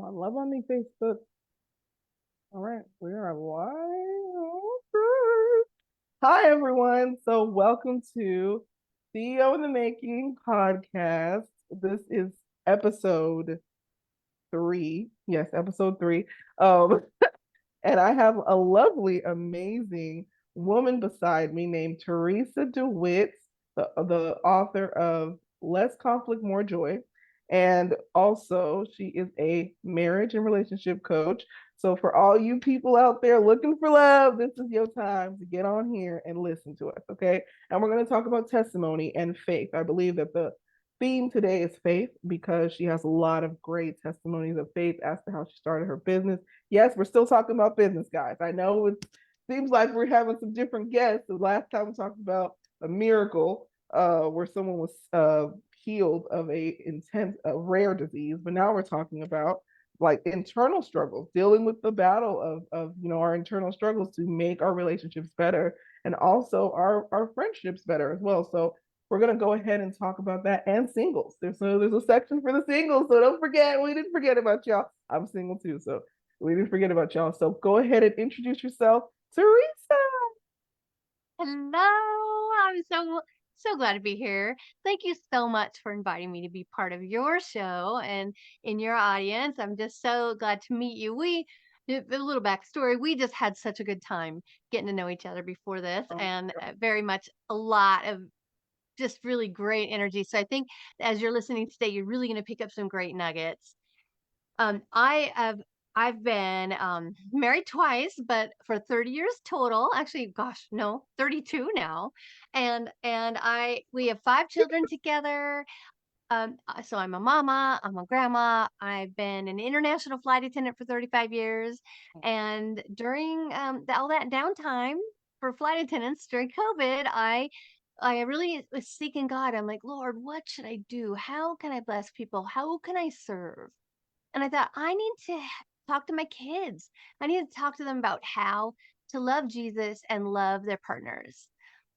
I love on me Facebook. All right, we are live. Okay. Hi, everyone. So, welcome to CEO in the Making podcast. This is episode three. Yes, episode three. Um, and I have a lovely, amazing woman beside me named Theresa Dewit, the author of Less Conflict, More Joy. And also, she is a marriage and relationship coach. So, for all you people out there looking for love, this is your time to get on here and listen to us, okay? And we're going to talk about testimony and faith. I believe that the theme today is faith because she has a lot of great testimonies of faith as to how she started her business. Yes, we're still talking about business, guys. I know it seems like we're having some different guests. The last time we talked about a miracle where someone was healed of a intense, rare disease, but now we're talking about like internal struggles, dealing with the battle of our internal struggles to make our relationships better and also our friendships better as well. So we're gonna go ahead and talk about that and singles. There's a section for the singles, so don't forget. We didn't forget about y'all. I'm single too, so we didn't forget about y'all. So go ahead and introduce yourself, Theresa. Hello. I'm so glad to be here. Thank you so much for inviting me to be part of your show and in your audience. I'm just so glad to meet you. A little backstory. We just had such a good time getting to know each other before this, Oh, and very much a lot of just really great energy. So I think as you're listening today, you're really going to pick up some great nuggets. I have I've been married twice, but for 30 years total. Actually, gosh, no, 32 now. And I we have five children together. So I'm a mama, I'm a grandma. I've been an international flight attendant for 35 years, and during all that downtime for flight attendants during COVID, I really was seeking God. I'm like, Lord, what should I do? How can I bless people? How can I serve? And I thought, I need to talk to my kids. I need to talk to them about how to love Jesus and love their partners.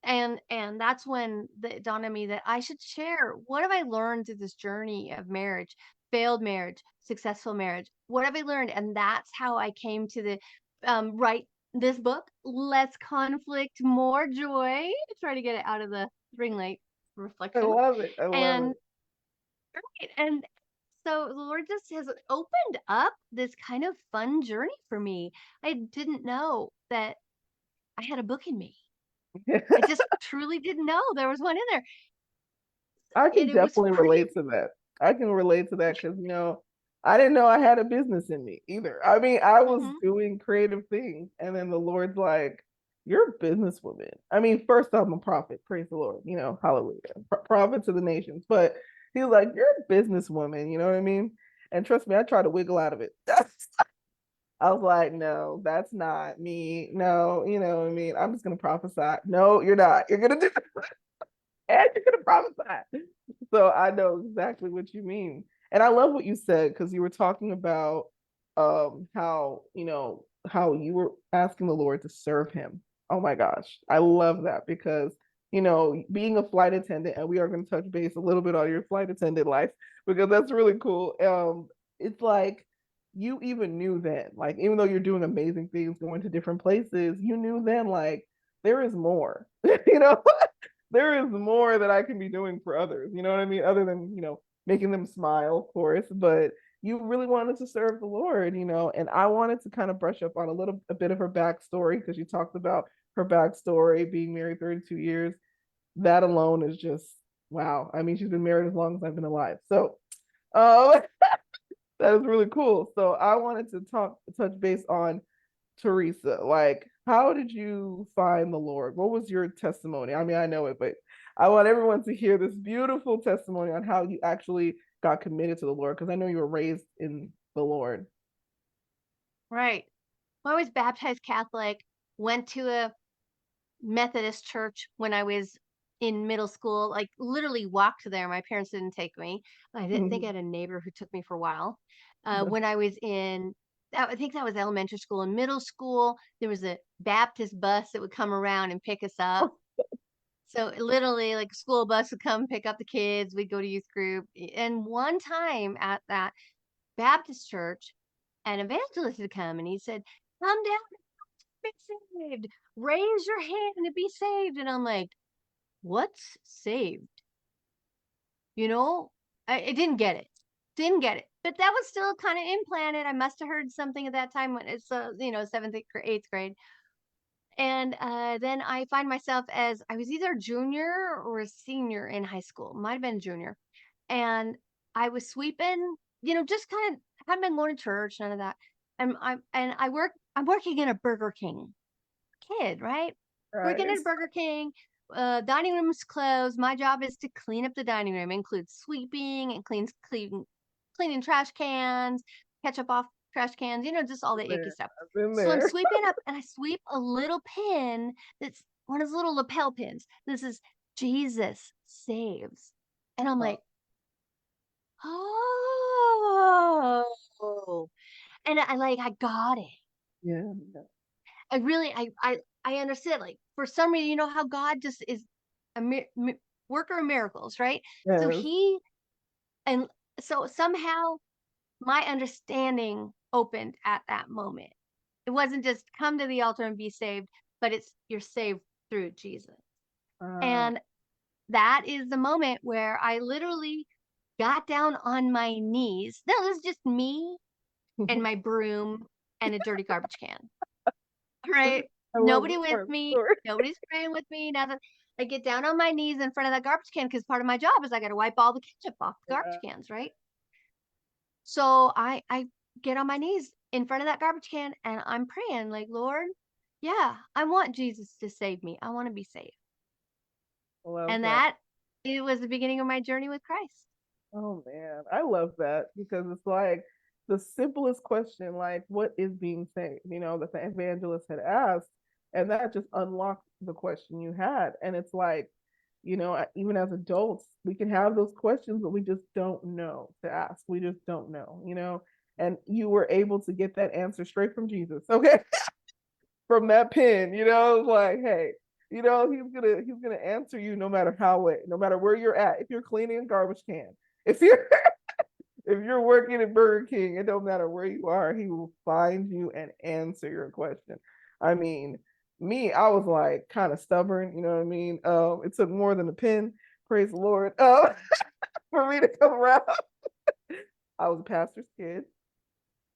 And that's when it dawned on me that I should share, what have I learned through this journey of marriage, failed marriage, successful marriage? What have I learned? And that's how I came to the write this book, Less Conflict, More Joy. Try to get it out of the ring light I reflection. love it. I love And it. right, and so the Lord just has opened up this kind of fun journey for me. I didn't know that I had a book in me. I just truly didn't know there was one in there. I can And it was definitely pretty. relate to that. I can relate to that because I didn't know I had a business in me either. I mean, I was Mhm. doing creative things, and then the Lord's like, "You're a businesswoman." I mean, first I'm a prophet, praise the Lord, hallelujah, prophet to the nations. But He's like, "You're a businesswoman," you know what I mean? And trust me, I tried to wiggle out of it. I was like, "No, that's not me. No, you know what I mean? I'm just gonna prophesy." No, you're not. You're gonna do and you're gonna prophesy. So I know exactly what you mean. And I love what you said because you were talking about how, how you were asking the Lord to serve him. Oh my gosh. I love that because, being a flight attendant, and we are going to touch base a little bit on your flight attendant life because that's really cool. It's like you even knew then, like even though you're doing amazing things, going to different places, you knew then like there is more, there is more that I can be doing for others. You know what I mean? Other than, making them smile, of course, but you really wanted to serve the Lord, and I wanted to kind of brush up on a bit of her backstory because you talked about her backstory, being married 32 years. That alone is just wow. I mean, she's been married as long as I've been alive. So, uh, that is really cool. So I wanted to touch base on Theresa. Like, how did you find the Lord? What was your testimony? I mean, I know it, but I want everyone to hear this beautiful testimony on how you actually got committed to the Lord because I know you were raised in the Lord. Right. Well, I was baptized Catholic, went to a Methodist church when I was in middle school, like literally walked there. My parents didn't take me. I didn't think I had a neighbor who took me for a while. When I was in, I think that was elementary school. And middle school, there was a Baptist bus that would come around and pick us up. So literally, like a school bus would come pick up the kids. We'd go to youth group. And one time at that, Baptist church, an evangelist had come and he said, "Come down, be saved. Raise your hand to be saved." And I'm like, "What's saved?" You know, I didn't get it. Didn't get it. But that was still kind of implanted. I must have heard something at that time when it's, seventh, eighth grade. And then I find myself as I was either a junior or a senior in high school, might have been junior. And I was sweeping, just kind of hadn't been going to church, none of that. I'm working in a Burger King, kid, right? Working at Right. a Burger King. Dining room's closed. My job is to clean up the dining room. It includes sweeping and cleaning trash cans, ketchup off trash cans, just all the icky Man, stuff. I've been So I'm there. sweeping up and I sweep a little pin that's one of those little lapel pins. This is Jesus saves. And I'm Oh, like, oh. And I got it. yeah. I really, I understand. Like for some reason, how God just is a worker of miracles, right? So Yes. and so somehow my understanding opened at that moment. It wasn't just come to the altar and be saved, but it's you're saved through Jesus. Uh, And that is the moment where I literally got down on my knees. That was just me and my broom and a dirty garbage can. Right? I love Nobody this with part of the me. story. Nobody's praying with me. Nothing. I get down on my knees in front of that garbage can because part of my job is I got to wipe all the ketchup off the garbage Yeah. cans, right? So I get on my knees in front of that garbage can and I'm praying like, Lord, yeah, I want Jesus to save me. I want to be saved. I love And that. that it was the beginning of my journey with Christ. Oh man, I love that because it's like the simplest question, like what is being saved, that the evangelist had asked, and that just unlocked the question you had. And it's like, even as adults, we can have those questions, but we just don't know to ask. We just don't know. And you were able to get that answer straight from Jesus. Okay. From that pen, like, hey, he's gonna answer you no matter no matter where you're at. If you're cleaning a garbage can, if you're if you're working at Burger King, it don't matter where you are, he will find you and answer your question. I mean, me, I was like kind of stubborn, you know what I mean? It took more than a pen, praise the Lord, for me to come around. I was a pastor's kid.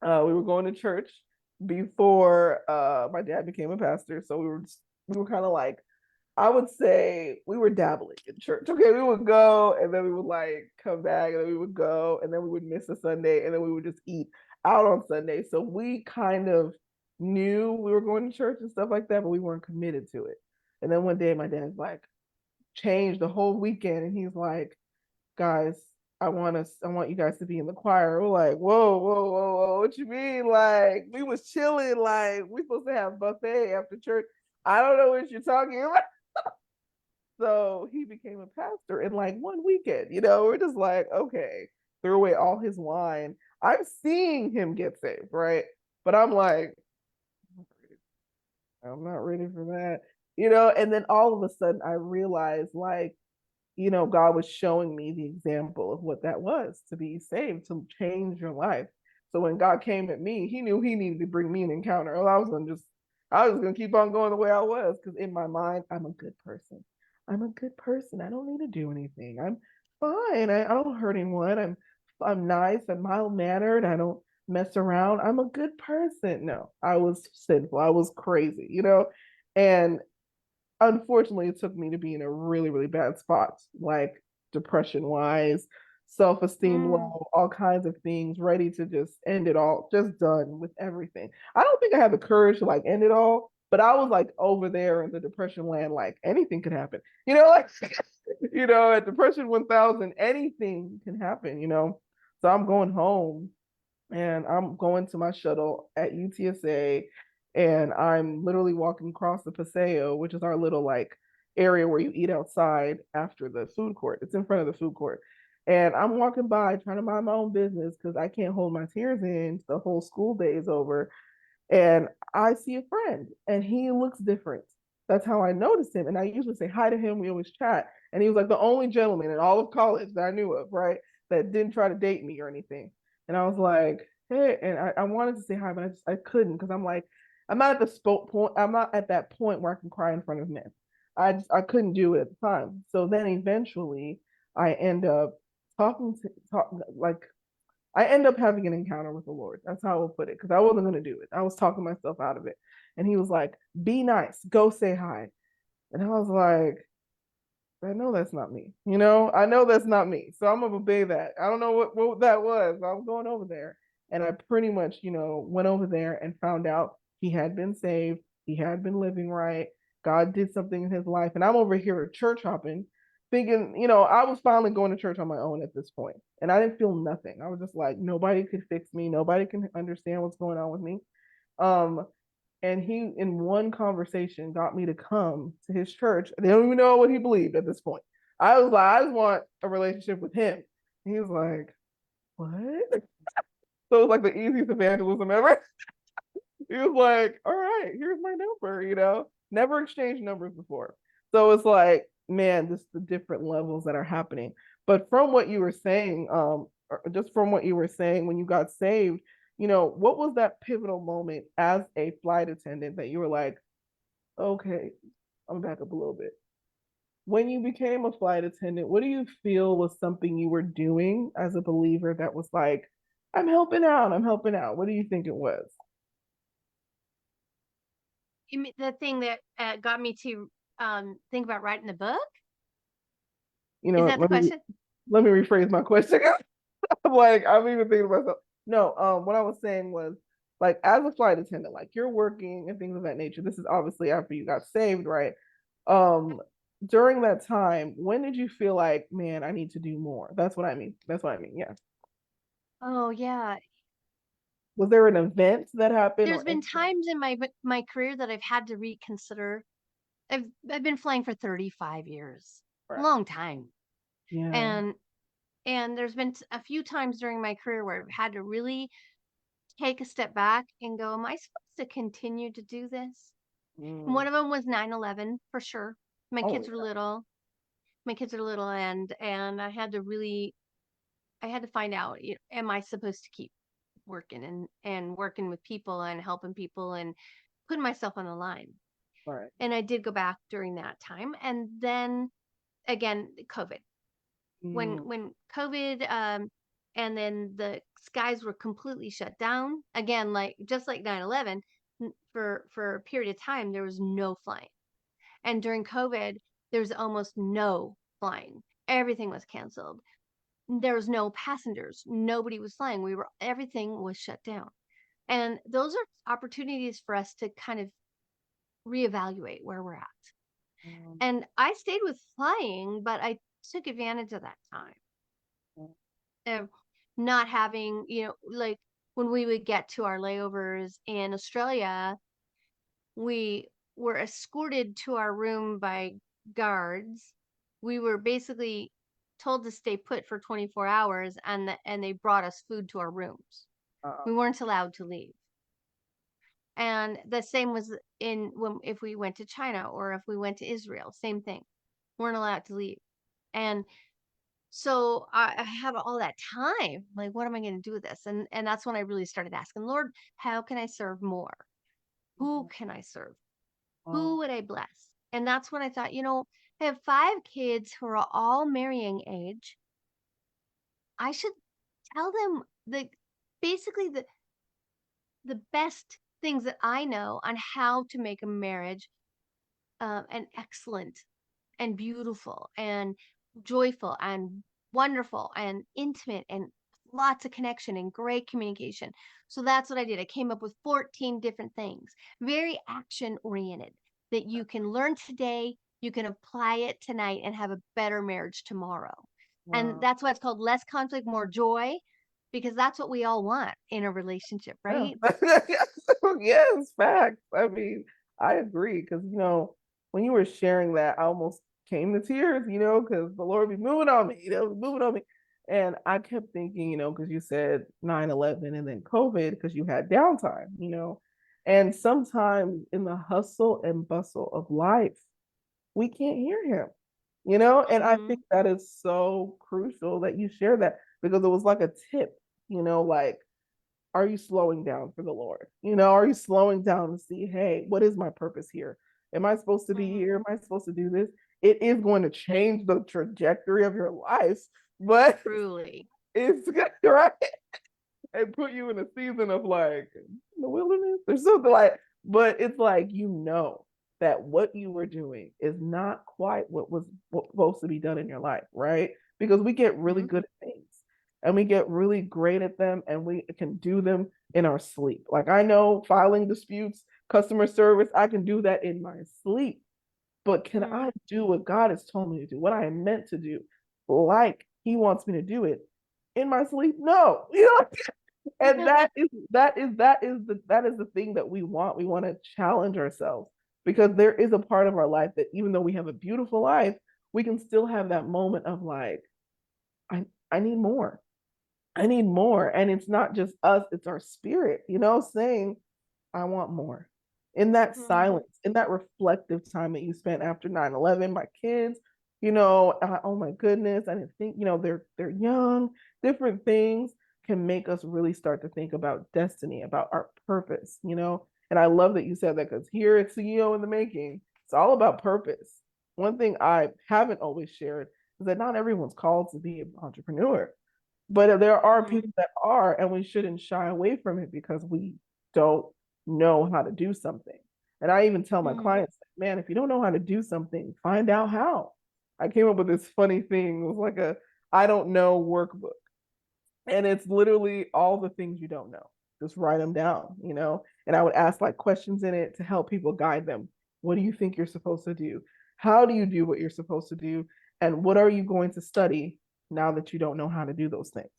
We were going to church before my dad became a pastor, so we were kind of like, I would say we were dabbling in church. Okay, we would go and then we would like come back and then we would go and then we would miss a Sunday and then we would just eat out on Sunday. So we kind of knew we were going to church and stuff like that, but we weren't committed to it. And then one day my dad's like changed the whole weekend and he's like, guys, I want you guys to be in the choir. We're like, whoa, whoa, whoa, whoa, what you mean? Like, we was chilling, like we supposed to have buffet after church. I don't know what you're talking about. So he became a pastor in like one weekend. We're just like, okay, threw away all his wine. I'm seeing him get saved, right? But I'm like, I'm not ready for that. And then all of a sudden I realized like God was showing me the example of what that was to be saved, to change your life. So when God came at me, he knew he needed to bring me an encounter. Or I was gonna keep on going the way I was because in my mind, I'm a good person. I'm a good person. I don't need to do anything. I'm fine. I don't hurt anyone. I'm nice. I'm mild mannered. I don't mess around. I'm a good person. No, I was sinful. I was crazy. And unfortunately, it took me to be in a really, really bad spot, like depression wise, self esteem Mm. low, all kinds of things, ready to just end it all, just done with everything. I don't think I had the courage to like end it all, but I was like over there in the depression land, like anything could happen, like, at depression 1000, anything can happen. So I'm going home and I'm going to my shuttle at UTSA and I'm literally walking across the Paseo, which is our little like area where you eat outside after the food court. It's in front of the food court. And I'm walking by trying to mind my own business because I can't hold my tears in. The whole school day is over. And I see a friend and he looks different. That's how I noticed him. And I usually say hi to him. We always chat. And he was like the only gentleman in all of college that I knew of, right? That didn't try to date me or anything. And I was like, hey, and I wanted to say hi, but I couldn't because I'm like, I'm not at the point. I'm not at that point where I can cry in front of men. I couldn't do it at the time. So then eventually I end up like I end up having an encounter with the Lord. That's how I will put it. Because I wasn't gonna do it. I was talking myself out of it. And he was like, be nice, go say hi. And I was like, I know that's not me. I know that's not me. So I'm gonna obey that. I don't know what that was. I was going over there. And I pretty much, went over there and found out he had been saved. He had been living right. God did something in his life. And I'm over here church hopping, thinking, I was finally going to church on my own at this point. And I didn't feel nothing. I was just like, nobody could fix me. Nobody can understand what's going on with me. Um, and he in one conversation got me to come to his church. They don't even know what he believed at this point. I was like, I just want a relationship with him. And he was like, what? So it was like the easiest evangelism ever. He was like, all right, here's my number. Never exchanged numbers before. So it's like, man, just the different levels that are happening. But from what you were saying, just from what you were saying when you got saved, what was that pivotal moment as a flight attendant that you were like, okay, I'm back up a little bit. When you became a flight attendant, what do you feel was something you were doing as a believer that was like, I'm helping out, I'm helping out? What do you think it was? The thing that got me to think about writing the book. You Is know, that the question? let me rephrase my question. I'm like, I'm even thinking to myself. No, what I was saying was like as a flight attendant, like you're working and things of that nature. This is obviously after you got saved, right? Um, during that time, when did you feel like, man, I need to do more? That's what I mean. That's what I mean. Yeah. Oh yeah. Was there an event that happened There's or been anything? times in my career that I've had to reconsider. I've been flying for 35 years. Right. Long time. Yeah. And there's been a few times during my career where I've had to really take a step back and go, am I supposed to continue to do this? And Mm. one of them was 9/11 for sure. My Oh kids were yeah. little. My kids are little, and I had to find out, am I supposed to keep working and working with people and helping people and putting myself on the line. Right. And I did go back during that time. And then again, COVID. Mm. When COVID and then the skies were completely shut down again, like just like 9/11, for a period of time there was no flying. And during COVID, there was almost no flying. Everything was canceled. There was no passengers. Nobody was flying. Everything was shut down. And those are opportunities for us to kind of reevaluate where we're at. Mm. And I stayed with flying, but I took advantage of that time of not having, like when we would get to our layovers in Australia, we were escorted to our room by guards. We were basically told to stay put for 24 hours, and they brought us food to our rooms. Uh, We weren't allowed to leave. And the same was in when if we went to China or if we went to Israel, same thing. Weren't allowed to leave. And so I have all that time. Like, what am I going to do with this? And that's when I really started asking, Lord, how can I serve more? Who can I serve? Who would I bless? And that's when I thought, I have 5 kids who are all marrying age. I should tell them basically the best things that I know on how to make a marriage an excellent and beautiful and joyful and wonderful and intimate and lots of connection and great communication. So that's what I did. I came up with 14 different things, very action oriented, that you can learn today, you can apply it tonight and have a better marriage tomorrow. And wow. that's why it's called less conflict, more joy, because that's what we all want in a relationship, Yeah. right? Yes, facts. I mean, I agree because when you were sharing that, I almost came to tears, because the Lord be moving on me, moving on me. And I kept thinking, because you said 9/11 and then COVID because you had downtime, and sometimes in the hustle and bustle of life, we can't hear him, and I think Hmm. that is so crucial that you share that because it was like a tip like, are you slowing down for the Lord? Are you slowing down to see, hey, what is my purpose here? Am I supposed to be here? Am I supposed to do this? It is going to change the trajectory of your life, but Truly. it's right and put you in a season of like the wilderness or something like, but it's like, that what you were doing is not quite what was supposed to be done in your life, right? Because we get really Mm-hmm. good at things and we get really great at them and we can do them in our sleep. Like I know filing disputes, customer service, I can do that in my sleep. But can Mm-hmm. I do what God has told me to do, what I am meant to do, like He wants me to do it in my sleep? No, and that is the thing that we want. We want to challenge ourselves because there is a part of our life that even though we have a beautiful life, we can still have that moment of like, I need more. I need more. And it's not just us, it's our spirit, saying, I want more. In that Mm-hmm. silence, in that reflective time that you spent after 9/11, my kids, oh my goodness, I didn't think, they're young, different things can make us really start to think about destiny, about our purpose, And I love that you said that because here at CEO in the making, it's all about purpose. One thing I haven't always shared is that not everyone's called to be an entrepreneur. But there are Mm-hmm. people that are, and we shouldn't shy away from it because we don't know how to do something. And I even tell my Mm-hmm. clients, man, if you don't know how to do something, find out how. I came up with this funny thing. It was like a I don't know workbook. And it's literally all the things you don't know. Just write them down. And I would ask like questions in it to help people guide them. What do you think you're supposed to do? How do you do what you're supposed to do? And what are you going to study now that you don't know how to do those things?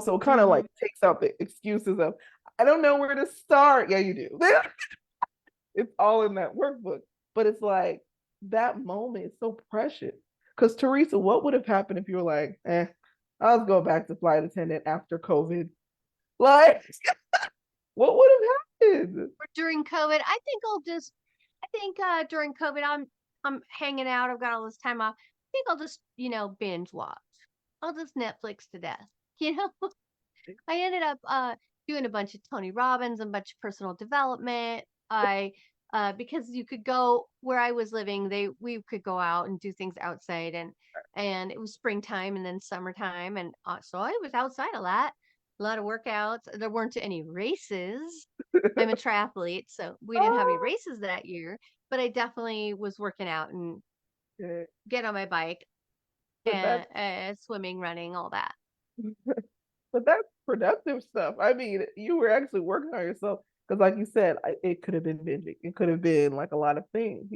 So it kind of Mm-hmm. like takes out the excuses of, I don't know where to start. Yeah, you do. It's all in that workbook. But it's like that moment is so precious. Because Theresa, what would have happened if you were like, I'll go back to flight attendant after COVID? Like, what would have happened? During COVID, I think during COVID I'm hanging out. I've got all this time off. I think I'll just, binge watch. I'll just Netflix to death. You know, I ended up doing a bunch of Tony Robbins and a bunch of personal development. I because you could go where I was living, we could go out and do things outside, and it was springtime and then summertime, and so I was outside a lot of workouts. There weren't any races. I'm a triathlete, so we didn't have any Oh, races that year, but I definitely was working out and okay. get on my bike But and swimming, running, all that. but that's productive stuff. I mean, you were actually working on yourself because, like you said, it could have been binging. It could have been like a lot of things.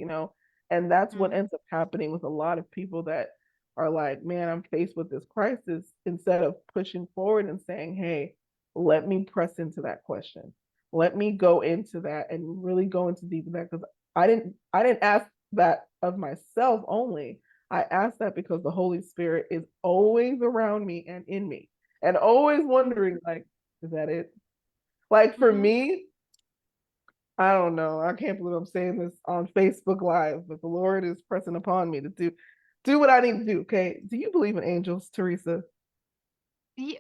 And that's what Mm-hmm. ends up happening with a lot of people that are like, man, I'm faced with this crisis. Instead of pushing forward and saying, hey, let me press into that question. Let me go into that and really go into deep in that because I didn't ask that of myself only. I asked that because the Holy Spirit is always around me and in me and always wondering like, is that it? Like for Mm-hmm. me, I don't know. I can't believe I'm saying this on Facebook Live, but the Lord is pressing upon me to do what I need to do. Okay. Do you believe in angels, Theresa? Yes,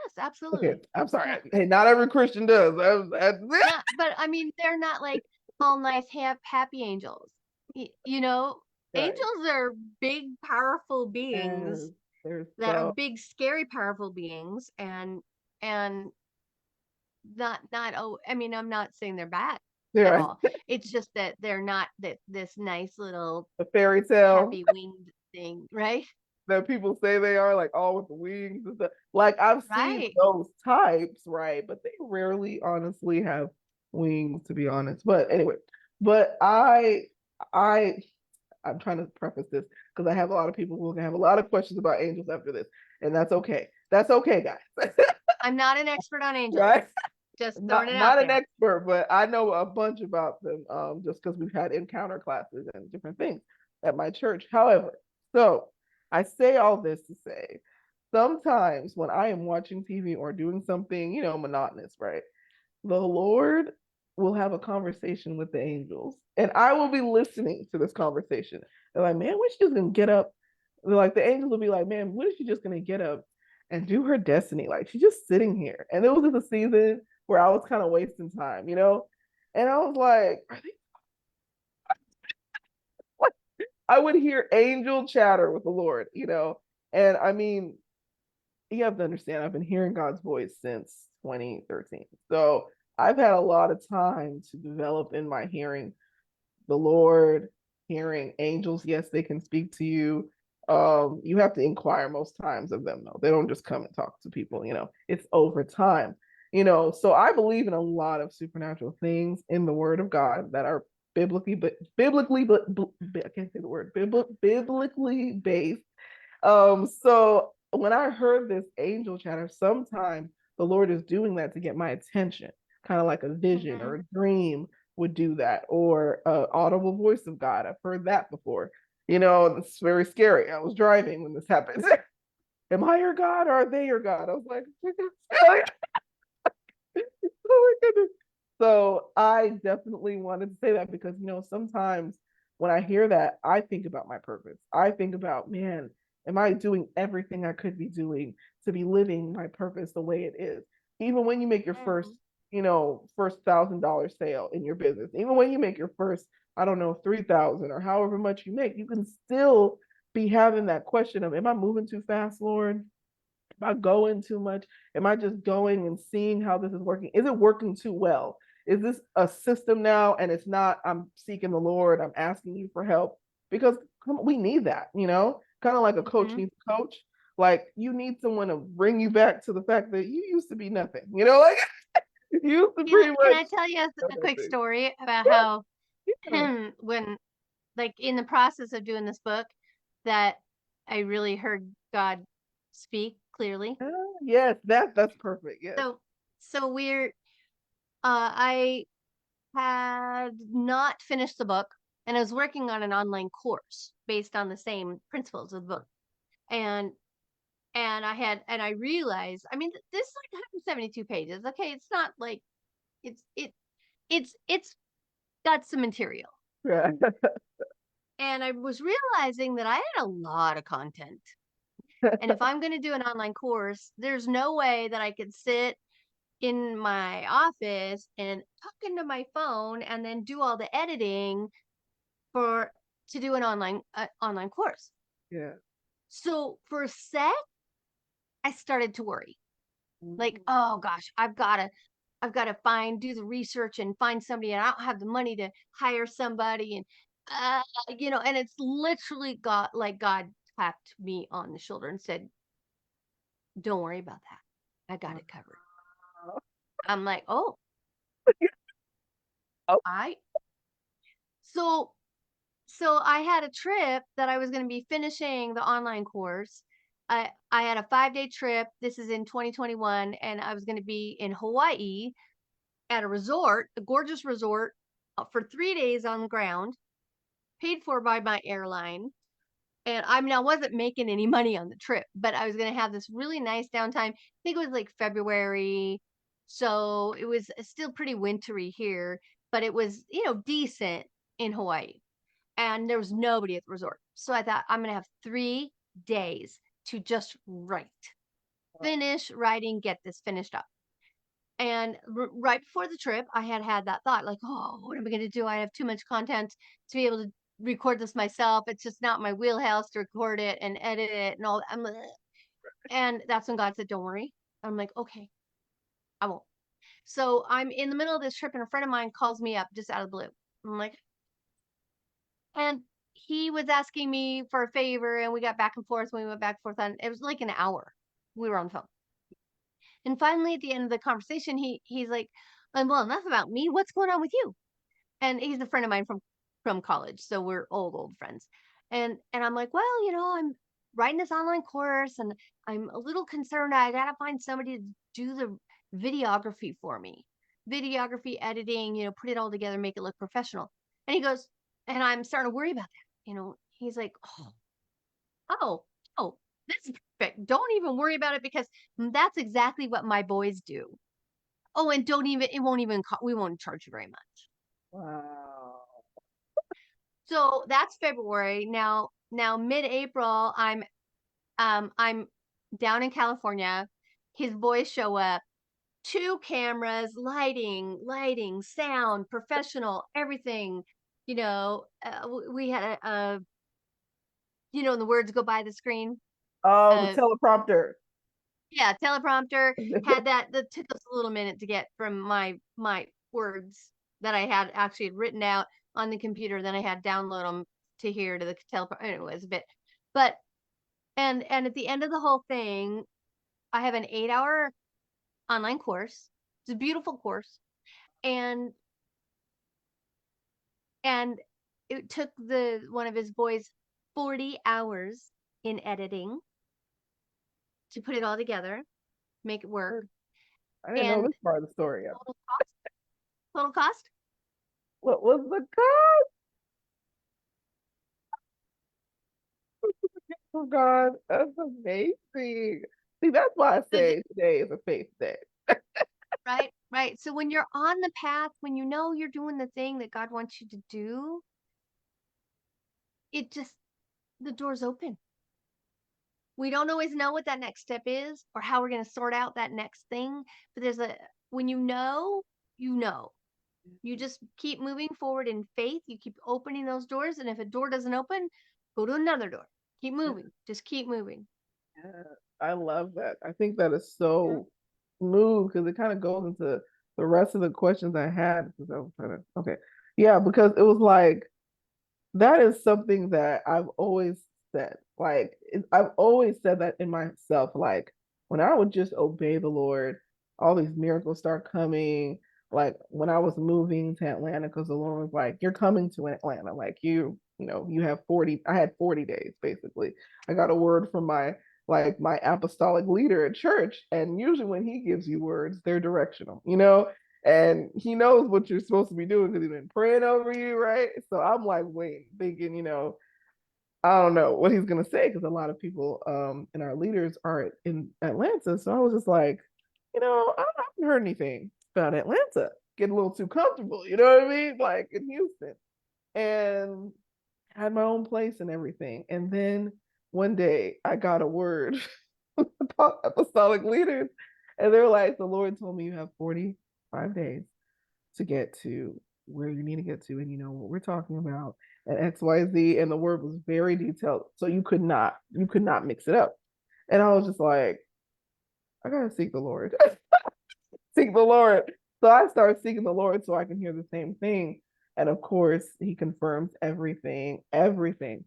Okay. absolutely. I'm sorry. Yeah. Hey, not every Christian does. Not, but I mean, they're not like all nice, happy angels. You know, Right. angels are big, powerful And beings there's that are so big, scary, powerful beings, and not. Oh, I mean, I'm not saying they're bad at yeah, all. It's just that they're not this nice little the fairy tale happy winged thing, right? that people say they are, like all with the wings and stuff. Like I've seen Right. those types, right? But they rarely honestly have wings, to be honest. But anyway, but I I'm trying to preface this because I have a lot of people who are gonna have a lot of questions about angels after this, and that's okay. That's okay, guys. I'm not an expert on Right? angels. Just throwing not it out not an there. expert, but I know a bunch about them just because we've had encounter classes and different things at my church. However, so I say all this to say sometimes when I am watching TV or doing something, monotonous, right? The Lord will have a conversation with the angels, and I will be listening to this conversation. They're like, man, when she just gonna get up? They're like, the angels will be like, man, when is she just gonna get up and do her destiny. Like she's just sitting here. And it was just a season where I was kind of wasting time, you know? And I was like, are they what? I would hear angel chatter with the Lord, you know? And I mean, you have to understand, I've been hearing God's voice since 2013. So I've had a lot of time to develop in my hearing the Lord, hearing angels. Yes, they can speak to you. You have to inquire most times of them, though. They don't just come and talk to people, you know, it's over time, you know. So I believe in a lot of supernatural things in the word of God that are but I can't say the word biblically based. So when I heard this angel chatter, sometimes the Lord is doing that to get my attention, kind of like a vision Mm-hmm. or a dream would do that, or an audible voice of God. I've heard that before. You know, it's very scary. I was driving when this happened. Am I your God or are they your God? I was like, oh my goodness. So I definitely wanted to say that because, you know, sometimes when I hear that, I think about my purpose. I think about, man, am I doing everything I could be doing to be living my purpose the way it is? Even when you make your first, Mm-hmm. you know, first $1,000 sale in your business, even when you make your first, I don't know, 3,000 or however much you make, you can still be having that question of, am I moving too fast, Lord? Am I going too much? Am I just going and seeing how this is working? Is it working too well? Is this a system now and it's not? I'm seeking the Lord, I'm asking you for help because we need that, you know, kind of like a coach Mm-hmm. needs a coach. Like you need someone to bring you back to the fact that you used to be nothing, you know, like you used to pretty Can much I tell you a quick nothing. story about how Yeah. when, like, in the process of doing this book, that I really heard God speak clearly. Yes, that's perfect. Yes. So, I had not finished the book, and I was working on an online course based on the same principles of the book. And and I realized, I mean, this is like 172 pages. Okay, it's not like it's it it's got some material. Yeah. And I was realizing that I had a lot of content. And if I'm going to do an online course, there's no way that I could sit in my office and talk into my phone and then do all the editing for to do an online course. Yeah. So for a sec, I started to worry. Like, oh gosh, I've got to do the research and find somebody, and I don't have the money to hire somebody, and and it's literally got like God tapped me on the shoulder and said, "Don't worry about that. I got it covered." I'm like, "Oh, Oh, I." So so I had a trip that I was going to be finishing the online course. I had a 5-day trip. This is in 2021, and I was going to be in Hawaii at a resort, a gorgeous resort, for 3 days on the ground, paid for by my airline. And I mean, I wasn't making any money on the trip, but I was going to have this really nice downtime. I think it was like February. So it was still pretty wintry here, but it was, decent in Hawaii. And there was nobody at the resort. So I thought, I'm going to have 3 days to just write, finish writing, get this finished up. And right before the trip, I had that thought, like, oh, what am I going to do? I have too much content to be able to record this myself. It's just not my wheelhouse to record it and edit it and all that. And that's when God said, don't worry. I'm like, okay, I won't. So I'm in the middle of this trip, and a friend of mine calls me up just out of the blue. I'm like, and he was asking me for a favor, and we got back and forth. We went back and forth on it was like an hour. We were on the phone. And finally, at the end of the conversation, he's like, well, enough about me. What's going on with you? And he's a friend of mine from college, so we're old friends. And I'm like, well, I'm writing this online course, and I'm a little concerned. I gotta find somebody to do the videography for me, videography editing. Put it all together, make it look professional. And he goes, and I'm starting to worry about that. He's like, oh, oh, this is perfect. Don't even worry about it because that's exactly what my boys do. Oh, and don't even it won't even we won't charge you very much. wow. So that's February. Now mid-April, I'm down in California. His boys show up, two cameras, lighting, sound, professional, everything. We had the words go by the screen. Oh, the Uh, teleprompter. yeah, teleprompter had that. That took us a little minute to get from my words that I had actually written out on the computer. Then I had download them to here to the teleprompter. It was a bit, but and at the end of the whole thing, I have an 8-hour online course. It's a beautiful course, and and it took the one of his boys 40 hours in editing to put it all together, make it work. I didn't know And this part of the story. total cost, What was the cost? Oh God, that's amazing. See, that's why I the, say today is a faith day. right. So when you're on the path, when you know you're doing the thing that God wants you to do, it just the door's open. We don't always know what that next step is or how we're going to sort out that next thing, but when you know. You just keep moving forward in faith. You keep opening those doors. And if a door doesn't open, go to another door. Keep moving. Just keep moving. Yeah, I love that. I think that is Yeah. so smooth because it kind of goes into the rest of the questions I had. Because I was trying to, okay. Yeah, because it was like, that is something that I've always said. Like, I've always said that in myself. Like, when I would just obey the Lord, all these miracles start coming. Like, when I was moving to Atlanta, because the Lord was like, "You're coming to Atlanta. Like, you have 40." I had 40 days basically. I got a word from my apostolic leader at church, and usually when he gives you words, they're directional. And he knows what you're supposed to be doing because he's been praying over you, right? So I'm like waiting, thinking, I don't know what he's gonna say because a lot of people and our leaders are in Atlanta. So I was just like, I haven't heard anything about Atlanta. Getting a little too comfortable, you know what I mean? Like in Houston. And had my own place and everything. And then one day I got a word about apostolic leaders, and they're like, the Lord told me you have 45 days to get to where you need to get to, and you know what we're talking about, and XYZ. And the word was very detailed. So you could not mix it up. And I was just like, I gotta seek the Lord. Seek the Lord. So I started seeking the Lord so I can hear the same thing. And of course, he confirms everything, everything.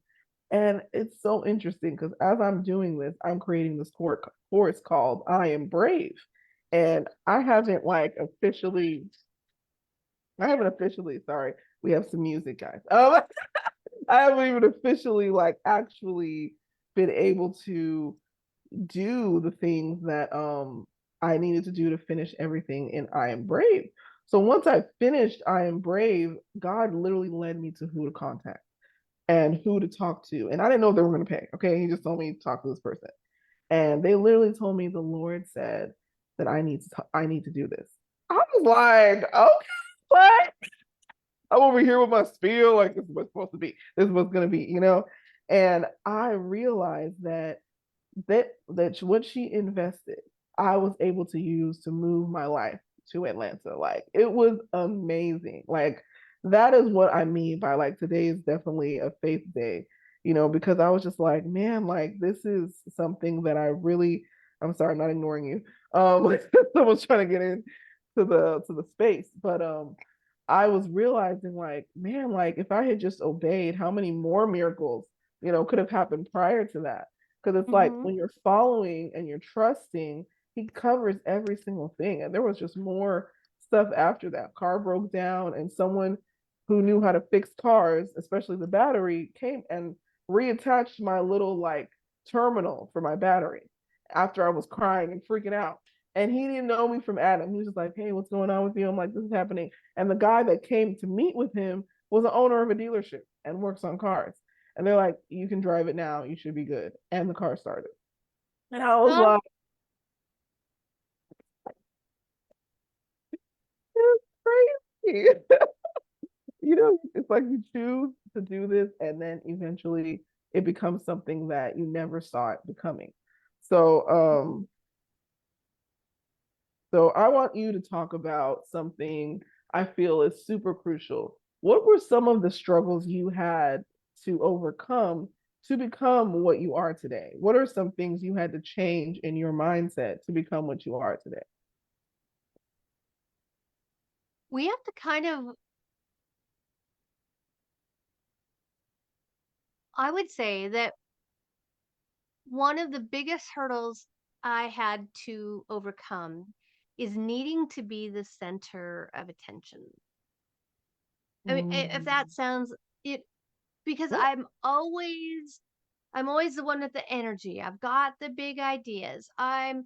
And it's so interesting because as I'm doing this, I'm creating this course called I Am Brave. And sorry, we have some music, guys. I haven't even officially, like, actually been able to do the things that I needed to do to finish everything in I Am Brave. So once I finished I Am Brave, God literally led me to who to contact and who to talk to. And I didn't know if they were going to pay. Okay. He just told me to talk to this person. And they literally told me the Lord said that I need to do this. I was like, okay, what? I'm over here with my spiel, like this is what's supposed to be. This is what's gonna be. And I realized that what she invested, I was able to use to move my life to Atlanta. Like it was amazing. Like that is what I mean by like today is definitely a faith day, because I was just like, man, like this is something that I'm sorry, I'm not ignoring you. Someone's trying to get in to the space. But I was realizing like, man, like if I had just obeyed, how many more miracles, could have happened prior to that. Because it's like Mm-hmm. when you're following and you're trusting, he covers every single thing. And there was just more stuff after that. Car broke down, and someone who knew how to fix cars, especially the battery, came and reattached my little like terminal for my battery after I was crying and freaking out. And he didn't know me from Adam. He was just like, hey, what's going on with you? I'm like, this is happening. And the guy that came to meet with him was the owner of a dealership and works on cars. And they're like, you can drive it now. You should be good. And the car started. And I was Oh, like, it's crazy. It's like you choose to do this, and then eventually it becomes something that you never saw it becoming. So, so I want you to talk about something I feel is super crucial. What were some of the struggles you had to overcome to become what you are today? What are some things you had to change in your mindset to become what you are today? We have to kind of, I would say that one of the biggest hurdles I had to overcome is needing to be the center of attention. I mean, if that Mm. sounds it, because I'm always the one with the energy. I've got the big ideas. I'm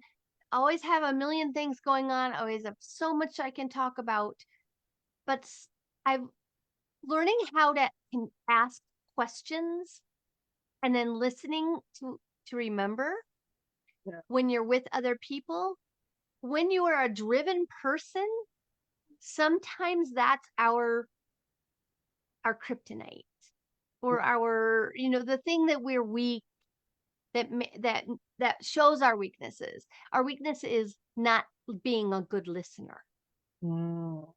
always have a million things going on. I always have so much I can talk about. But I'm learning how to ask questions and then listening to remember Yeah. when you're with other people. When you are a driven person, sometimes that's our kryptonite or our, the thing that we're weak, that shows our weaknesses. Our weakness is not being a good listener, Mm.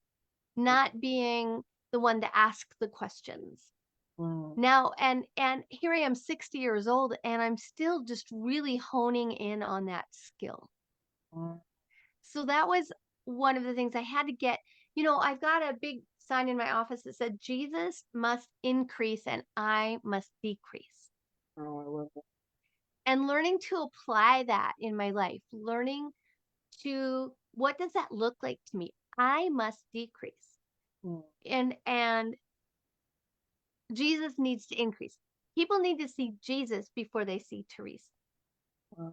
not being the one to ask the questions. Mm. Now, and here I am 60 years old and I'm still just really honing in on that skill. Mm. So that was one of the things I had to get. I've got a big sign in my office that said Jesus must increase and I must decrease. Oh, I love that. And learning to apply that in my life, learning to what does that look like to me? I must decrease. Mm. And Jesus needs to increase. People need to see Jesus before they see Theresa. Wow.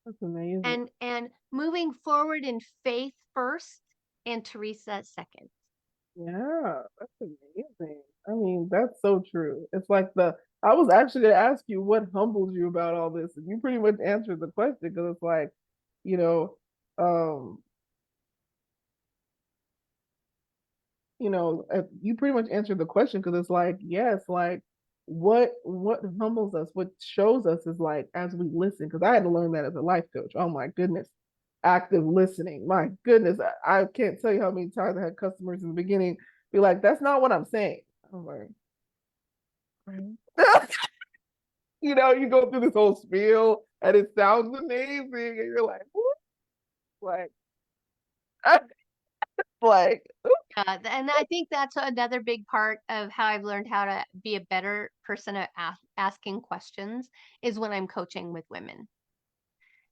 That's amazing. And moving forward in faith first and Theresa second. Yeah, that's amazing. I mean, that's so true. It's like I was actually going to ask you what humbles you about all this, and you pretty much answered the question because it's like, you know, um, you pretty much answered the question because it's like, yes, like what humbles us, what shows us is like as we listen, because I had to learn that as a life coach. Oh my goodness. Active listening. My goodness. I can't tell you how many times I had customers in the beginning be like, that's not what I'm saying. I'm like, right. You go through this whole spiel and it sounds amazing, and you're like, what? Like, like, Yeah, and I think that's another big part of how I've learned how to be a better person at asking questions is when I'm coaching with women.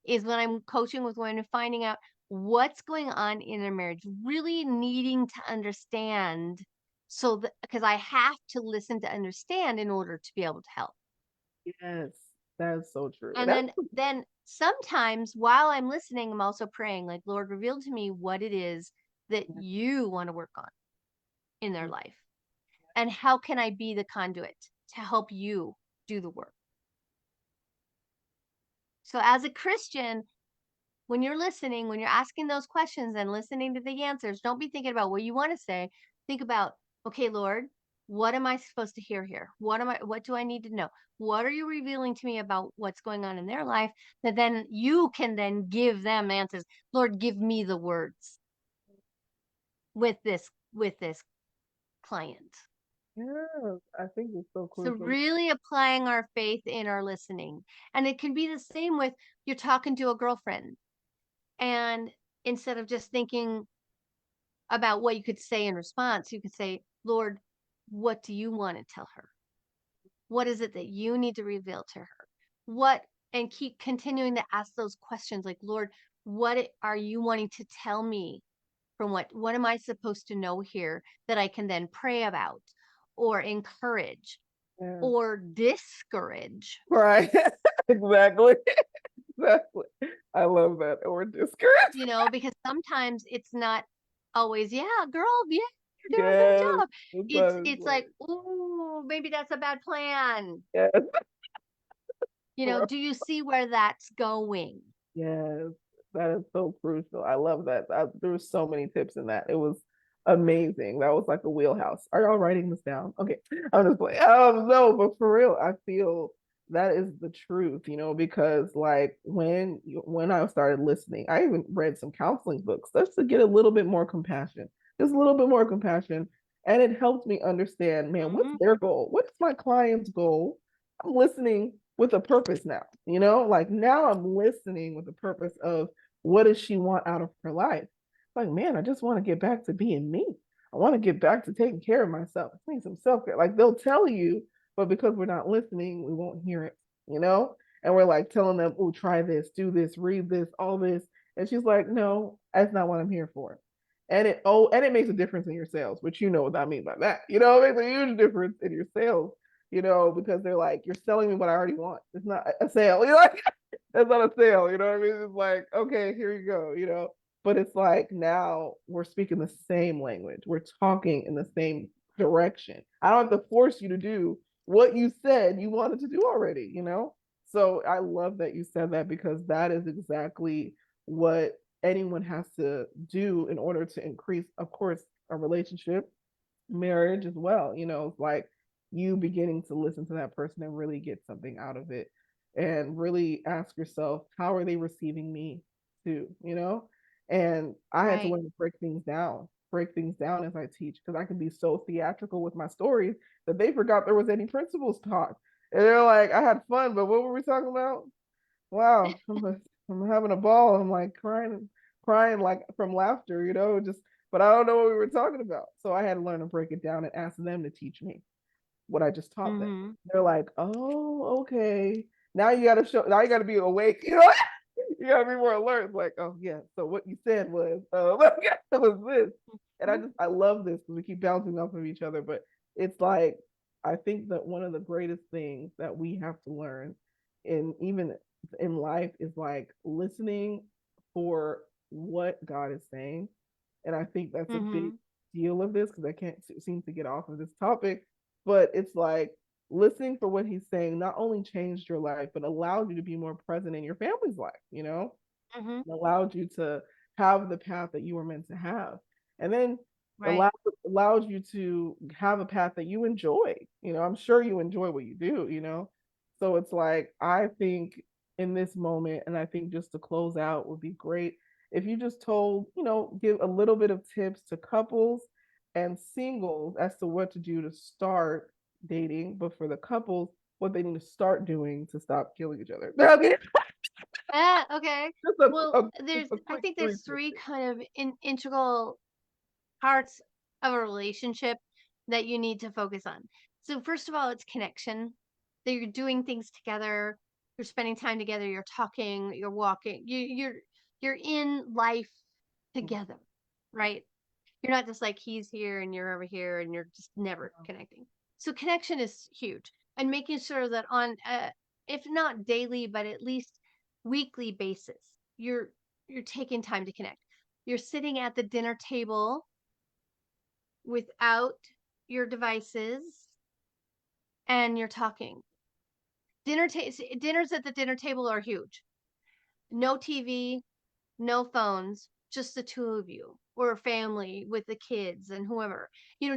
Is when I'm coaching with women and finding out what's going on in their marriage, really needing to understand so that because I have to listen to understand in order to be able to help. yes, that's so true. And then sometimes while I'm listening, I'm also praying, like, Lord, reveal to me what it is that you want to work on in their life. And how can I be the conduit to help you do the work? So as a Christian, when you're listening, when you're asking those questions and listening to the answers, don't be thinking about what you want to say. Think about, okay, Lord, what am I supposed to hear here? What do I need to know? What are you revealing to me about what's going on in their life that then you can then give them answers? Lord, give me the words with this client. Yes, I think it's so So crucial. really applying our faith in our listening. And it can be the same with you're talking to a girlfriend and instead of just thinking about what you could say in response, you could say, Lord, what do you want to tell her? What is it that you need to reveal to her? What, and keep continuing to ask those questions like, Lord, what are you wanting to tell me from what am I supposed to know here that I can then pray about or encourage Yeah. or discourage? Right. Exactly. Exactly. I love that. Or discouraged. Because sometimes it's not always, yeah, girl, yeah, you're doing a good Yes. job. It's Sometimes it's like, like, oh, maybe that's a bad plan. yes. Do you see where that's going? Yes. That is so crucial. I love that. There were so many tips in that. It was amazing. That was like a wheelhouse. Are y'all writing this down? Okay. I'm just like, no, but for real, I feel that is the truth, because like when I started listening, I even read some counseling books just to get a little bit more compassion, just a little bit more compassion. And it helped me understand, man, what's Mm-hmm. their goal? What's my client's goal? I'm listening with a purpose now, like now I'm listening with the purpose of what does she want out of her life? Like, man, I just want to get back to being me. I want to get back to taking care of myself. I need some self care. Like they'll tell you, but because we're not listening, we won't hear it, And we're like telling them, oh, try this, do this, read this, all this. And she's like, no, that's not what I'm here for. And it makes a difference in your sales, which you know what I mean by that. It makes a huge difference in your sales, because they're like, you're selling me what I already want. It's not a sale. Like, that's not a sale, you know what I mean? It's like, okay, here you go. But it's like now we're speaking the same language. We're talking in the same direction. I don't have to force you to do what you said you wanted to do already. So I love that you said that because that is exactly what anyone has to do in order to increase, of course, a relationship, marriage as well. Like you beginning to listen to that person and really get something out of it and really ask yourself, how are they receiving me too? And I had to Right. learn to break things down as I teach because I can be so theatrical with my stories that they forgot there was any principles taught. And they're like, I had fun, but what were we talking about? Wow, I'm having a ball. I'm like crying like from laughter, just but I don't know what we were talking about. So I had to learn to break it down and ask them to teach me what I just taught them. Mm-hmm. They're like, oh, okay. Now you gotta be awake. You gotta be more alert. It's like, oh yeah. So what you said was it was this. And I love this because we keep bouncing off of each other. But it's like I think that one of the greatest things that we have to learn in even in life is like listening for what God is saying. And I think that's a big Mm-hmm. deal of this because I can't seem to get off of this topic. But it's like listening for what he's saying not only changed your life, but allowed you to be more present in your family's life, Mm-hmm. and allowed you to have the path that you were meant to have. And then Right. allowed allowed you to have a path that you enjoy. I'm sure you enjoy what you do. So it's like I think in this moment, and I think just to close out would be great if you just give a little bit of tips to couples and singles as to what to do to start dating, but for the couples, what they need to start doing to stop killing each other. Okay. Just Well, a I quick think three there's tips. three kind of integral parts of a relationship that you need to focus on. So first of all, it's connection. That you're doing things together, you're spending time together, you're talking, you're walking, you're in life together, right? You're not just like he's here and you're over here and you're just never connecting. So connection is huge, and making sure that on if not daily but at least weekly basis, you're taking time to connect. You're sitting at the dinner table without your devices and you're talking. Dinners at the dinner table are huge. No TV, no phones, just the two of you or a family with the kids and whoever.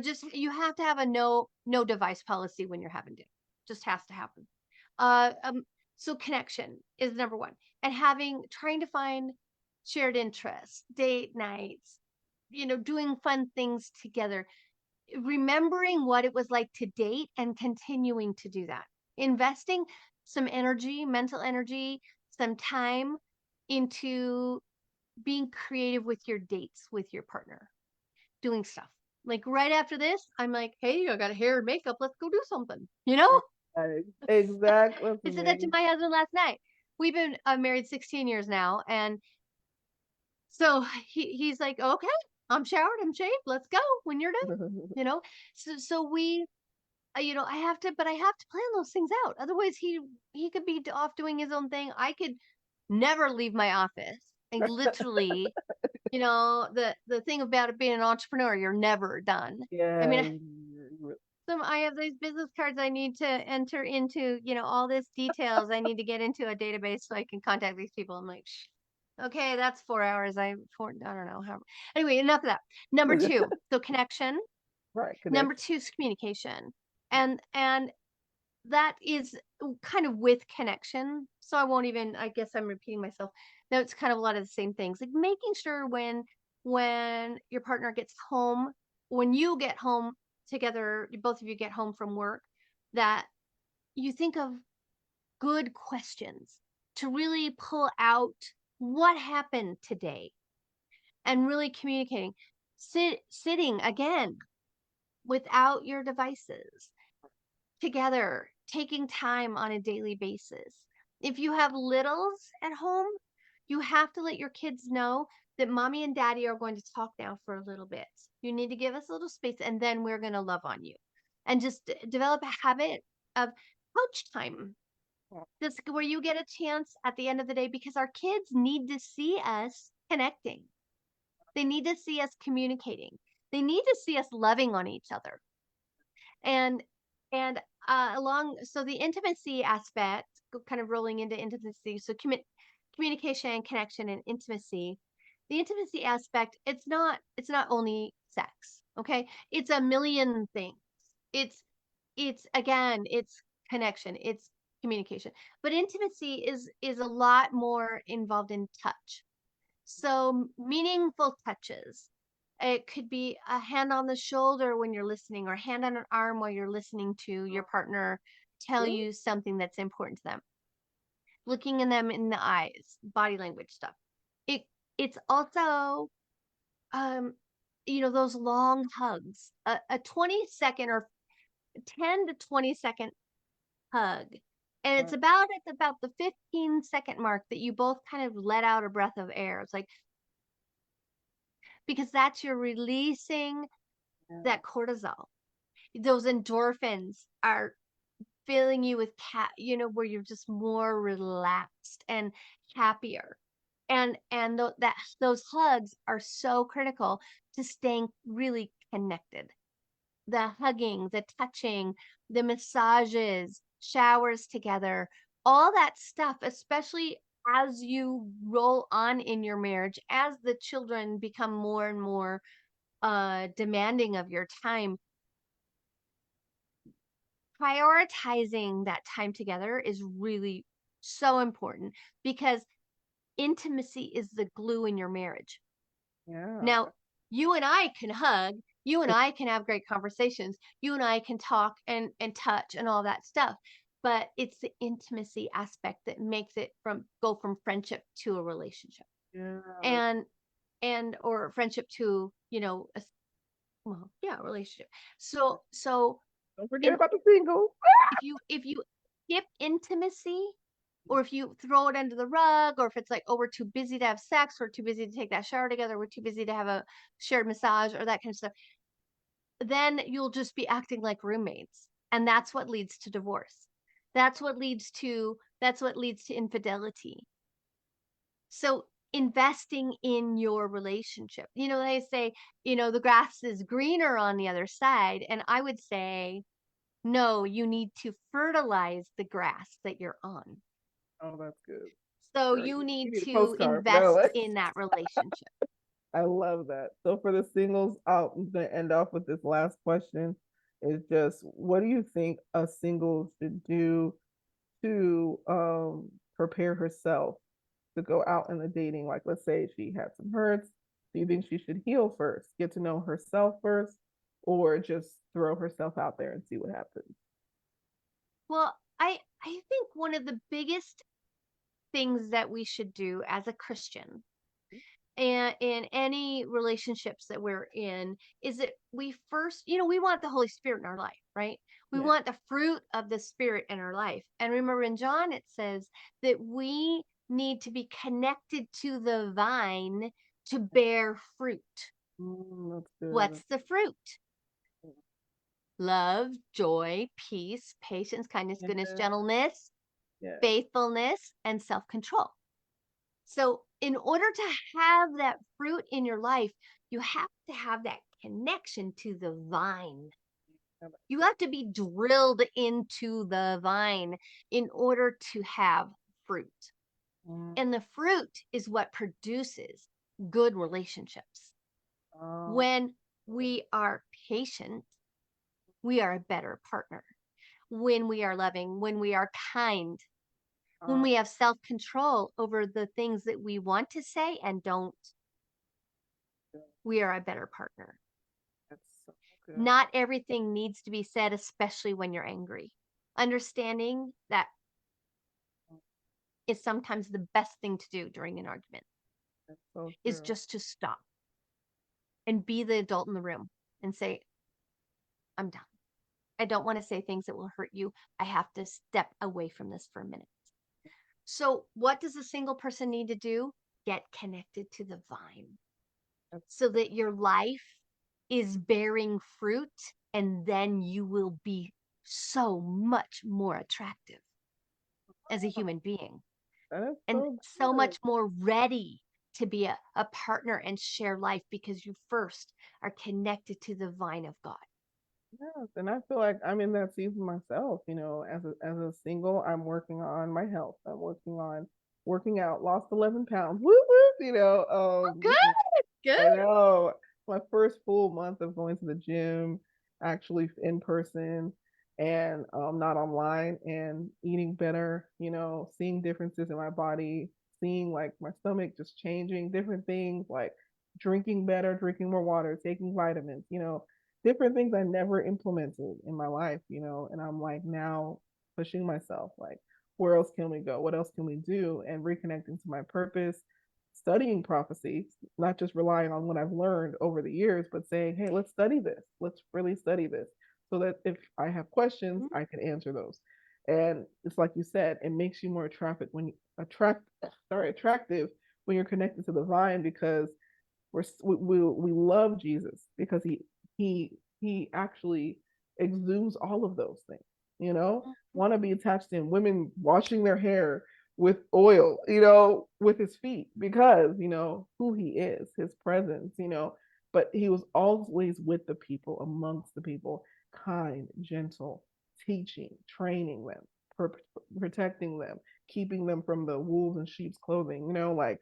Just you have to have a no device policy when you're having dinner. Just has to happen. Uh, um, so connection is number one, and trying to find shared interests, date nights, doing fun things together, remembering what it was like to date and continuing to do that, investing some energy, mental energy, some time into being creative with your dates with your partner, doing stuff. Like right after this, I'm like, hey, I got hair and makeup. Let's go do something. Exactly. That's I said that to amazing. my husband last night. We've been married 16 years now. And so he's like, okay, I'm showered, I'm shaved. Let's go when you're done. You know, so we, I have to plan those things out. Otherwise, he could be off doing his own thing. I could never leave my office. And literally, the thing about it being an entrepreneur, you're never done. I Yeah. mean, I have these business cards I need to enter into, all this details I need to get into a database so I can contact these people. I'm like, Shh, okay, that's 4 hours. I don't know how. Anyway, enough of that. Number two, so connection. Right. Number Connection. two is communication, and that is kind of with connection. So I won't even, I guess I'm repeating myself. No, it's kind of a lot of the same things. Like making sure when your partner gets home, when you get home together, both of you get home from work, that you think of good questions to really pull out what happened today and really communicating. Sitting again without your devices together, taking time on a daily basis. If you have littles at home, you have to let your kids know that mommy and daddy are going to talk now for a little bit. You need to give us a little space and then we're going to love on you. And just develop a habit of couch time. This where you get a chance at the end of the day because our kids need to see us connecting. They need to see us communicating. They need to see us loving on each other. And along so the intimacy aspect, kind of rolling into intimacy. So communication, connection, and intimacy. The intimacy aspect, it's not only sex, okay? It's a million things. It's it's again, it's connection, it's communication. But intimacy is a lot more involved in touch. So meaningful touches. It could be a hand on the shoulder when you're listening, or hand on an arm while you're listening to your partner tell Really? you something that's important to them. Looking in them in the eyes, body language stuff. It it's also um those long hugs. A 20-second or 10 to 20-second hug. And it's about the 15-second mark that you both kind of let out a breath of air. It's like, because that's you're releasing Yeah. that cortisol. Those endorphins are filling you with where you're just more relaxed and happier. And those hugs are so critical to staying really connected. The hugging, the touching, the massages, showers together, all that stuff, especially as you roll on in your marriage, as the children become more and more demanding of your time, prioritizing that time together is really so important because intimacy is the glue in your marriage. Yeah. Now, you and I can hug, you and I can have great conversations, you and I can talk and touch and all that stuff. But it's the intimacy aspect that makes it from friendship to a relationship. Yeah. And or friendship to, well, yeah, relationship. So Don't forget in about the singles. if you skip intimacy, or if you throw it under the rug, or if it's like, oh, we're too busy to have sex, we're too busy to take that shower together, we're too busy to have a shared massage or that kind of stuff, then you'll just be acting like roommates. And that's what leads to divorce. That's what leads to infidelity. So investing in your relationship. They say, the grass is greener on the other side. And I would say, no, you need to fertilize the grass that you're on. Oh, that's good. So Girl, you you need need a to postcard for that invest one. in that relationship. I love that. So for the singles, I'm gonna end off with this last question. Is just what do you think a single should do to prepare herself to go out in the dating? Like let's say she had some hurts. Do you think she should heal first, get to know herself first, or just throw herself out there and see what happens? Well, I think one of the biggest things that we should do as a Christian and in any relationships that we're in is that we first, we want the Holy Spirit in our life, right? We Yeah. want the fruit of the Spirit in our life. And remember in John, it says that we need to be connected to the vine to bear fruit. That's good. What's the fruit? Love, joy, peace, patience, kindness, goodness, Yeah. gentleness, Yeah. faithfulness, and self control. So, in order to have that fruit in your life, you have to have that connection to the vine. You have to be drilled into the vine in order to have fruit. Mm. And the fruit is what produces good relationships. Oh, When we are patient, we are a better partner. when we are loving, when we are kind, when Uh, we have self-control over the things that we want to say and don't, we are a better partner. that's so good. Not everything needs to be said, especially when you're angry. Understanding that is sometimes the best thing to do during an argument That's so is true. just to stop and be the adult in the room and say, I'm done. I don't want to say things that will hurt you. I have to step away from this for a minute. So, what does a single person need to do? Get connected to the vine That's so that your life is bearing fruit, and then you will be so much more attractive as a human being that is and so so good. much more ready to be a partner and share life because you first are connected to the vine of God. Yes, and I feel like I'm in that season myself. As a single, I'm working on my health. I'm working on working out. Lost 11 pounds. Woo woo. Oh, good, I good. know my first full month of going to the gym, actually in person and not online, and eating better, seeing differences in my body, seeing like my stomach just changing, different things like drinking better, drinking more water, taking vitamins, different things I never implemented in my life, and I'm like now pushing myself like where else can we go? What else can we do? And reconnecting to my purpose, studying prophecy, not just relying on what I've learned over the years, but saying, hey, let's study this. Let's really study this so that if I have questions, Mhm, I can answer those. And it's like you said, it makes you more attractive when you're connected to the vine, because we love Jesus because he actually exudes all of those things. mhm, Want to be attached to him. Women washing their hair with oil, with his feet because who he is, his presence. But he was always with the people, amongst the people, kind, gentle, teaching, training them, protecting them, keeping them from the wolves in sheep's clothing. Like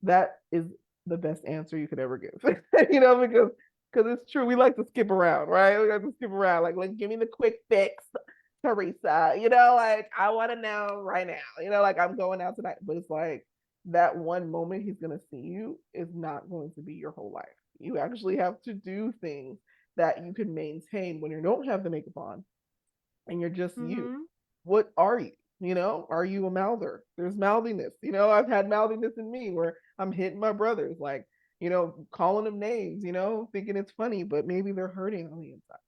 that is the best answer you could ever give. Because it's true. We like to skip around, right? We like to skip around. Like give me the quick fix, Theresa. Like I want to know right now. Like I'm going out tonight, but it's like that one moment he's gonna see you is not going to be your whole life. You actually have to do things that you can maintain when you don't have the makeup on and you're just you. mhm, What are you? Are you a mouther? There's mouthiness. I've had mouthiness in me where I'm hitting my brothers, like, calling them names, thinking it's funny, but maybe they're hurting on the inside.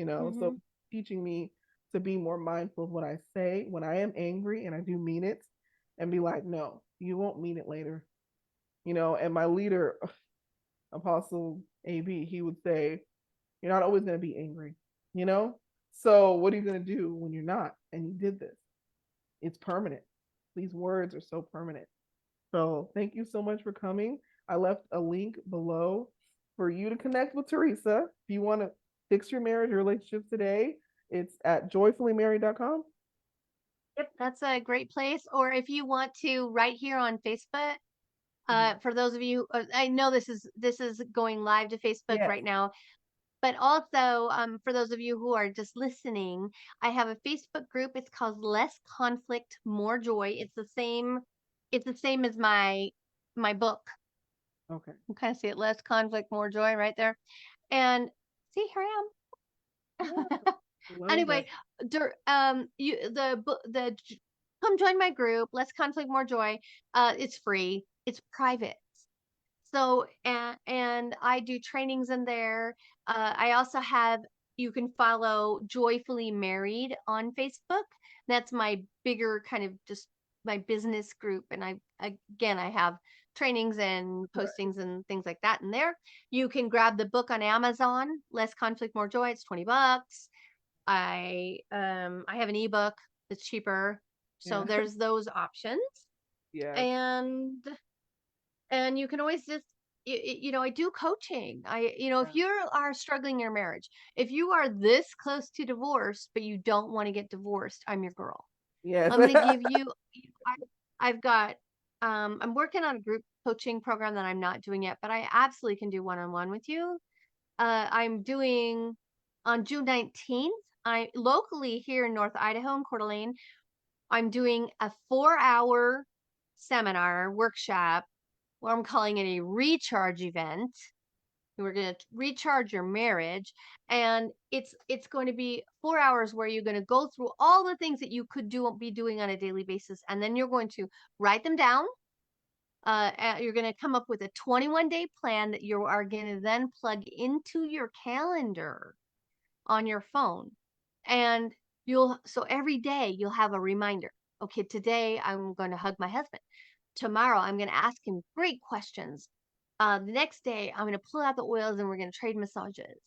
So mhm, teaching me to be more mindful of what I say when I am angry and I do mean it, and be like, no, you won't mean it later. And my leader, Apostle AB, he would say, you're not always going to be angry, you know? So what are you going to do when you're not? And you did this. It's permanent. These words are so permanent. So thank you so much for coming. I left a link below for you to connect with Theresa. If you want to fix your marriage or relationship today, it's at joyfullymarried.com. Yep, that's a great place. Or if you want to, right here on Facebook, Mhm. for those of you, I know this is going live to Facebook Yes. right now, but also for those of you who are just listening, I have a Facebook group. It's called Less Conflict, More Joy. It's the same as my book. Okay. You kind of see it, Less Conflict, More Joy, right there. And see, here I Yeah. am. Love that. Anyway, come join my group. Less Conflict, More Joy. It's free. It's private. So, and I do trainings in there. I also have, you can follow Joyfully Married on Facebook. That's my bigger kind of just my business group. And again, I have trainings and Right. postings and things like that in there. You can grab the book on Amazon, Less Conflict, More Joy. It's $20. I have an ebook that's cheaper. So Yeah. there's those options. Yes. And you can always just I do coaching. If Yeah. you are struggling in your marriage, if you are this close to divorce but you don't want to get divorced, I'm your girl. Yes. I'm going to give you I've got I'm working on a group coaching program that I'm not doing yet, but I absolutely can do one-on-one with you. I'm doing on June 19th. I locally here in North Idaho in Coeur d'Alene, I'm doing a 4-hour seminar workshop where I'm calling it a recharge event. We're going to recharge your marriage, and it's going to be 4 hours where you're going to go through all the things that you could be doing on a daily basis, and then you're going to write them down. You're going to come up with a 21-day plan that you are going to then plug into your calendar on your phone. And so every day you'll have a reminder. Okay, today I'm going to hug my husband. Tomorrow I'm going to ask him great questions. The next day I'm going to pull out the oils and we're going to trade massages.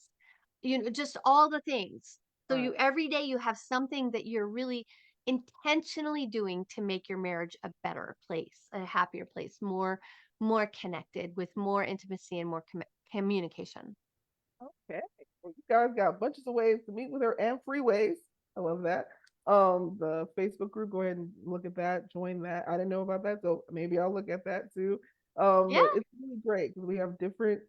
Just all the things. So Right. every day you have something that you're really intentionally doing to make your marriage a better place, a happier place, more connected, with more intimacy and more communication. Okay. Well, you guys got bunches of ways to meet with her and free ways. I love that. The Facebook group, go ahead and look at that, join that. I didn't know about that, so maybe I'll look at that too. Yeah. But it's really great because we have different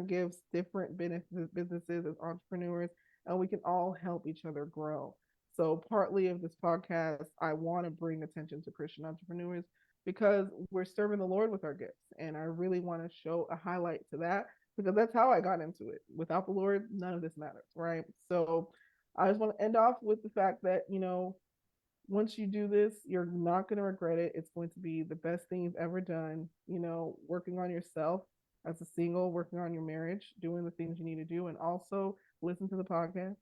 gifts, different businesses as entrepreneurs, and we can all help each other grow. So partly of this podcast, I want to bring attention to Christian entrepreneurs because we're serving the Lord with our gifts, and I really want to show a highlight to that because that's how I got into it. Without the Lord, none of this matters, right? So I just want to end off with the fact that, once you do this, you're not going to regret it. It's going to be the best thing you've ever done, working on yourself as a single, working on your marriage, doing the things you need to do, and also listen to the podcast.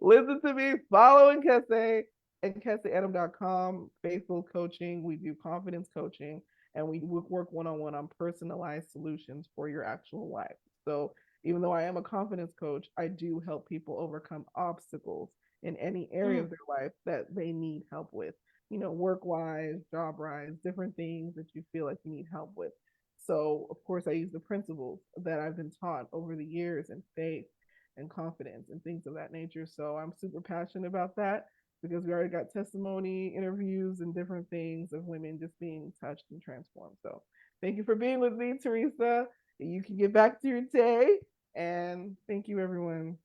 Listen to me, follow Nkese and KeseAdam.com, faithful coaching. We do confidence coaching and we work one-on-one on personalized solutions for your actual life. So even though I am a confidence coach, I do help people overcome obstacles in any area Mm. of their life that they need help with, work wise, job wise, different things that you feel like you need help with. So, of course, I use the principles that I've been taught over the years in faith and confidence and things of that nature. So I'm super passionate about that because we already got testimony, interviews, and different things of women just being touched and transformed. So thank you for being with me, Theresa. You can get back to your day. And thank you, everyone.